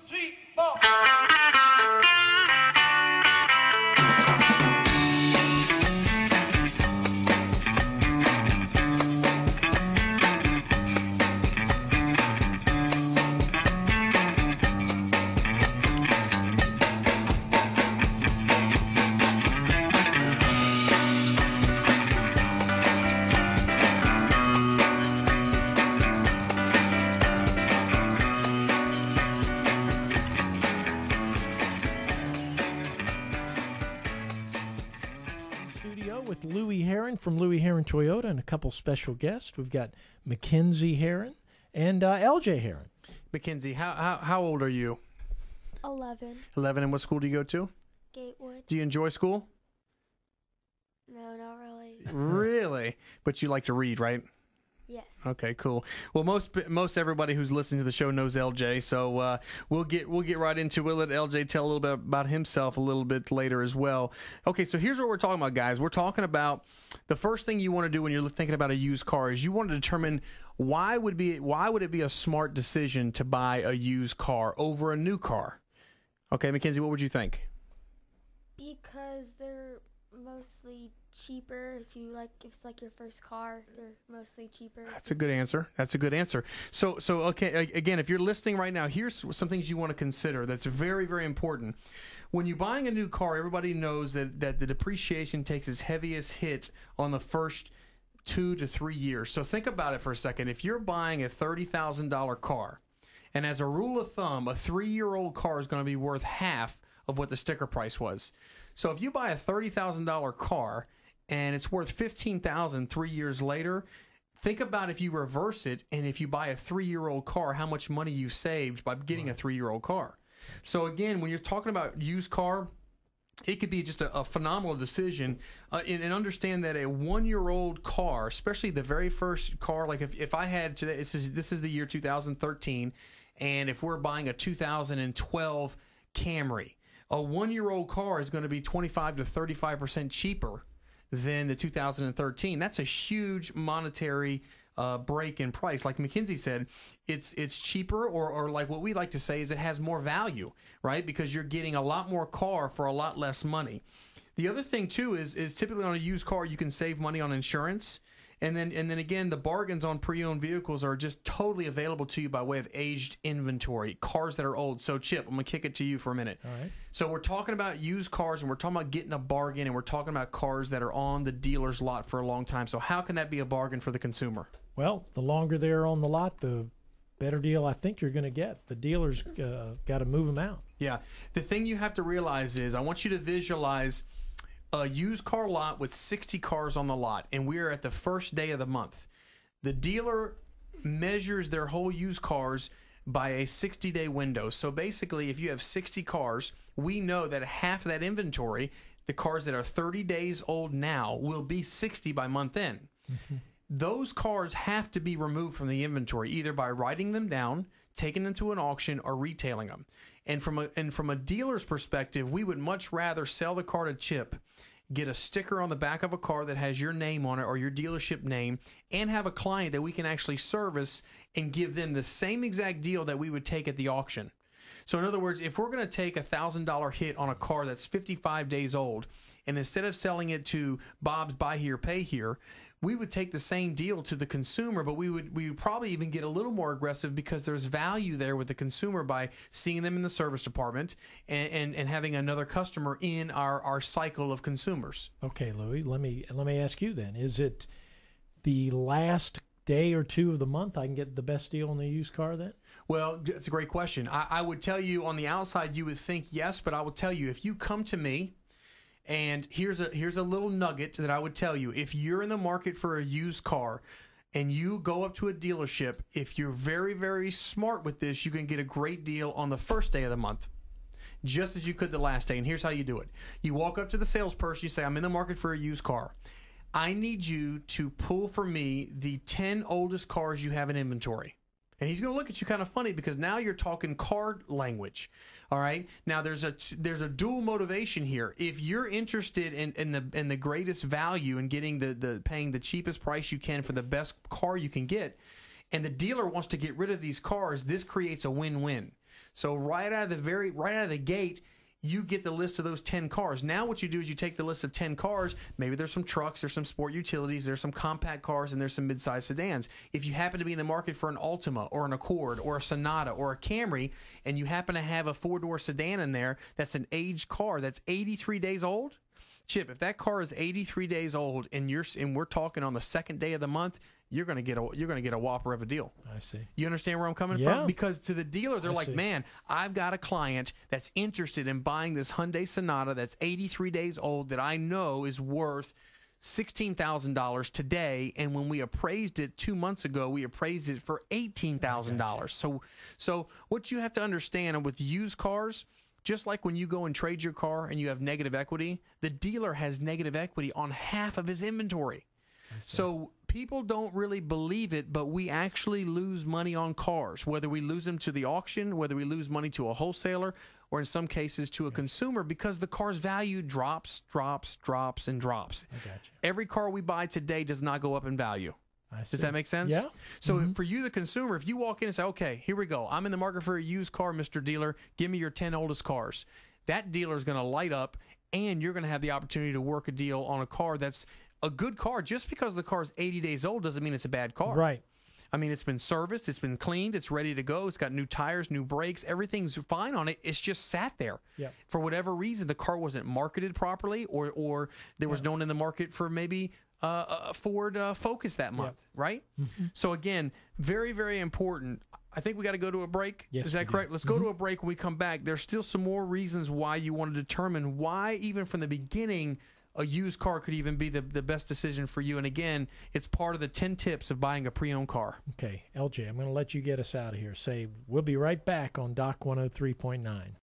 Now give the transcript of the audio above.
3, 4. With Louie Herron from Louie Herron Toyota and a couple special guests. We've got Mackenzie Herron and LJ Herron. Mackenzie, how old are you? 11. 11, and what school do you go to? Gatewood. Do you enjoy school? No, not really. Really? But you like to read, right? Yes. Okay, cool. Well, most everybody who's listening to the show knows LJ, so we'll get right into it. We'll let LJ tell a little bit about himself a little bit later as well. Okay, so here's what we're talking about, guys. We're talking about the first thing you want to do when you're thinking about a used car is you want to determine why would it be a smart decision to buy a used car over a new car. Okay, Mackenzie, what would you think? Because they're mostly cheaper. If it's like your first car, they're mostly cheaper. That's a good answer. That's a good answer. So okay, again, if you're listening right now, here's some things you want to consider that's very, very important. When you're buying a new car, everybody knows that the depreciation takes its heaviest hit on the first 2 to 3 years. So think about it for a second. If you're buying a $30,000 car, and as a rule of thumb, a 3-year-old car is going to be worth half of what the sticker price was. So if you buy a $30,000 car and it's worth $15,000 3 years later, think about if you reverse it and if you buy a 3-year-old car, how much money you've saved by getting a 3-year-old car. So again, when you're talking about used car, it could be just a phenomenal decision. And understand that a 1-year-old car, especially the very first car, like if I had today, this is the year 2013, and if we're buying a 2012 Camry, a 1-year-old car is going to be 25 to 35% cheaper than the 2013. That's a huge monetary break in price. Like Mackenzie said, it's cheaper, or like what we like to say is it has more value, right? Because you're getting a lot more car for a lot less money. The other thing too is typically on a used car you can save money on insurance. And then again, the bargains on pre-owned vehicles are just totally available to you by way of aged inventory, cars that are old. So, Chip, I'm going to kick it to you for a minute. All right. So we're talking about used cars, and we're talking about getting a bargain, and we're talking about cars that are on the dealer's lot for a long time. So how can that be a bargain for the consumer? Well, the longer they're on the lot, the better deal I think you're going to get. The dealer's got to move them out. Yeah. The thing you have to realize is I want you to visualize a used car lot with 60 cars on the lot, and we're at the first day of the month. The dealer measures their whole used cars by a 60-day window. So basically, if you have 60 cars, we know that half of that inventory, the cars that are 30 days old now, will be 60 by month end. Mm-hmm. Those cars have to be removed from the inventory, either by writing them down, taking them to an auction, or retailing them. And from a dealer's perspective, we would much rather sell the car to Chip, get a sticker on the back of a car that has your name on it or your dealership name, and have a client that we can actually service and give them the same exact deal that we would take at the auction. So in other words, if we're going to take a $1,000 hit on a car that's 55 days old, and instead of selling it to Bob's Buy Here, Pay Here, we would take the same deal to the consumer, but we would probably even get a little more aggressive because there's value there with the consumer by seeing them in the service department and having another customer in our cycle of consumers. Okay, Louie, let me ask you then. Is it the last day or two of the month I can get the best deal on the used car then? Well, it's a great question. I would tell you on the outside you would think yes, but I will tell you if you come to me, and here's a little nugget that I would tell you. If you're in the market for a used car and you go up to a dealership, if you're very, very smart with this, you can get a great deal on the first day of the month, just as you could the last day. And here's how you do it. You walk up to the salesperson, you say, I'm in the market for a used car. I need you to pull for me the 10 oldest cars you have in inventory. And he's going to look at you kind of funny because now you're talking car language. All right. Now there's a dual motivation here. If you're interested in the greatest value and getting the paying the cheapest price you can for the best car you can get, and the dealer wants to get rid of these cars, this creates a win-win. So right out of the gate, you get the list of those 10 cars. Now what you do is you take the list of 10 cars. Maybe there's some trucks, there's some sport utilities, there's some compact cars, and there's some mid-size sedans. If you happen to be in the market for an Altima or an Accord or a Sonata or a Camry, and you happen to have a 4-door sedan in there that's an aged car that's 83 days old, Chip, if that car is 83 days old and we're talking on the second day of the month, you're gonna get a whopper of a deal. I see. You understand where I'm coming from? Because to the dealer, they're like, man, I've got a client that's interested in buying this Hyundai Sonata that's 83 days old that I know is worth $16,000 today, and when we appraised it 2 months ago, we appraised it for $18,000. So what you have to understand with used cars, just like when you go and trade your car and you have negative equity, the dealer has negative equity on half of his inventory. So people don't really believe it, but we actually lose money on cars, whether we lose them to the auction, whether we lose money to a wholesaler, or in some cases to a consumer, because the car's value drops, and drops. I got you. Every car we buy today does not go up in value. Does that make sense? Yeah. So for you, the consumer, if you walk in and say, okay, here we go. I'm in the market for a used car, Mr. Dealer. Give me your 10 oldest cars. That dealer is going to light up, and you're going to have the opportunity to work a deal on a car that's a good car. Just because the car is 80 days old doesn't mean it's a bad car. Right. I mean, it's been serviced, it's been cleaned, it's ready to go, it's got new tires, new brakes, everything's fine on it. It's just sat there. Yep. For whatever reason, the car wasn't marketed properly, or there was no one in the market for maybe a Ford Focus that month, right? So again, very, very important. I think we got to go to a break. Yes, is that correct? Let's go to a break. When we come back, there's still some more reasons why you want to determine why, even from the beginning, a used car could even be the best decision for you. And again, it's part of the 10 tips of buying a pre-owned car. Okay, LJ, I'm going to let you get us out of here. We'll be right back on Doc 103.9.